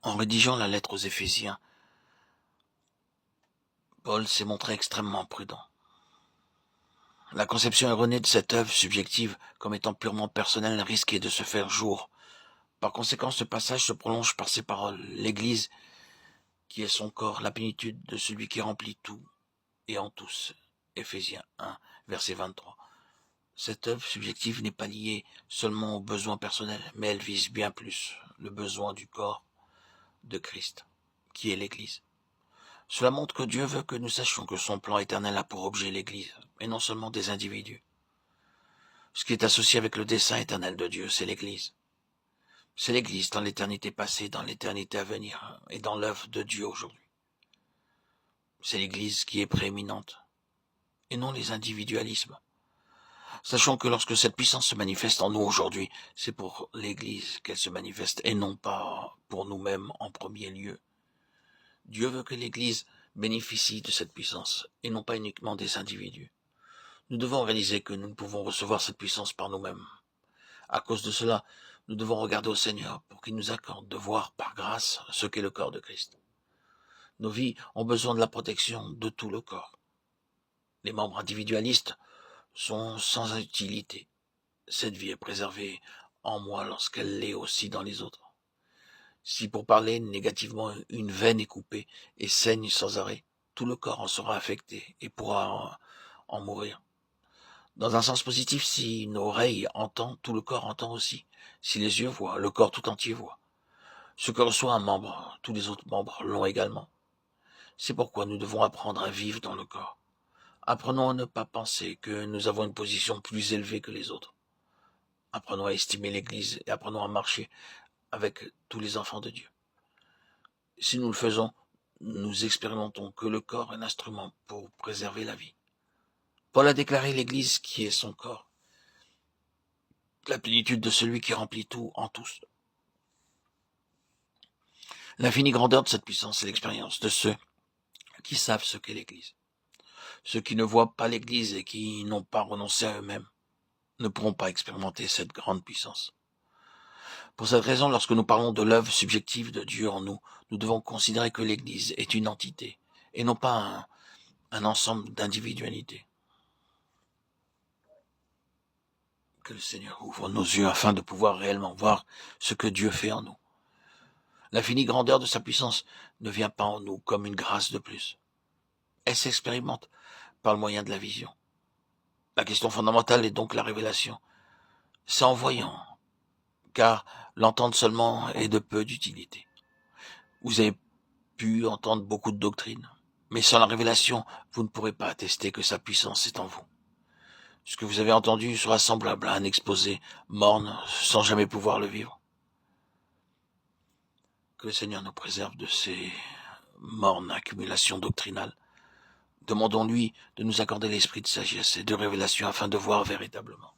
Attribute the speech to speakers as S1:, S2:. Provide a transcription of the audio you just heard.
S1: En rédigeant la lettre aux Éphésiens, Paul s'est montré extrêmement prudent. La conception erronée de cette œuvre subjective comme étant purement personnelle risquait de se faire jour. Par conséquent, ce passage se prolonge par ces paroles. L'Église, qui est son corps, la plénitude de celui qui remplit tout et en tous. Éphésiens 1, verset 23. Cette œuvre subjective n'est pas liée seulement aux besoins personnels, mais elle vise bien plus le besoin du corps de Christ, qui est l'Église. Cela montre que Dieu veut que nous sachions que son plan éternel a pour objet l'Église, et non seulement des individus. Ce qui est associé avec le dessein éternel de Dieu, c'est l'Église. C'est l'Église dans l'éternité passée, dans l'éternité à venir, et dans l'œuvre de Dieu aujourd'hui. C'est l'Église qui est prééminente, et non les individualismes. Sachons que lorsque cette puissance se manifeste en nous aujourd'hui, c'est pour l'Église qu'elle se manifeste, et non pas pour nous-mêmes en premier lieu. Dieu veut que l'Église bénéficie de cette puissance, et non pas uniquement des individus. Nous devons réaliser que nous ne pouvons recevoir cette puissance par nous-mêmes. À cause de cela, nous devons regarder au Seigneur pour qu'il nous accorde de voir par grâce ce qu'est le corps de Christ. Nos vies ont besoin de la protection de tout le corps. Les membres individualistes sont sans utilité. Cette vie est préservée en moi lorsqu'elle l'est aussi dans les autres. Si pour parler négativement, une veine est coupée et saigne sans arrêt, tout le corps en sera affecté et pourra en mourir. Dans un sens positif, si une oreille entend, tout le corps entend aussi. Si les yeux voient, le corps tout entier voit. Ce que reçoit un membre, tous les autres membres l'ont également. C'est pourquoi nous devons apprendre à vivre dans le corps. Apprenons à ne pas penser que nous avons une position plus élevée que les autres. Apprenons à estimer l'Église et apprenons à marcher avec tous les enfants de Dieu. Si nous le faisons, nous expérimentons que le corps est un instrument pour préserver la vie. Paul a déclaré l'Église qui est son corps, la plénitude de celui qui remplit tout en tous. L'infinie grandeur de cette puissance est l'expérience de ceux qui savent ce qu'est l'Église. Ceux qui ne voient pas l'Église et qui n'ont pas renoncé à eux-mêmes ne pourront pas expérimenter cette grande puissance. Pour cette raison, lorsque nous parlons de l'œuvre subjective de Dieu en nous, nous devons considérer que l'Église est une entité et non pas un ensemble d'individualités. Que le Seigneur ouvre nos yeux afin de pouvoir réellement voir ce que Dieu fait en nous. L'infinie grandeur de sa puissance ne vient pas en nous comme une grâce de plus. Elle s'expérimente par le moyen de la vision. La question fondamentale est donc la révélation. C'est en voyant, car l'entendre seulement est de peu d'utilité. Vous avez pu entendre beaucoup de doctrines, mais sans la révélation, vous ne pourrez pas attester que sa puissance est en vous. Ce que vous avez entendu sera semblable à un exposé morne sans jamais pouvoir le vivre. Que le Seigneur nous préserve de ces mornes accumulations doctrinales. Demandons-lui de nous accorder l'esprit de sagesse et de révélation afin de voir véritablement.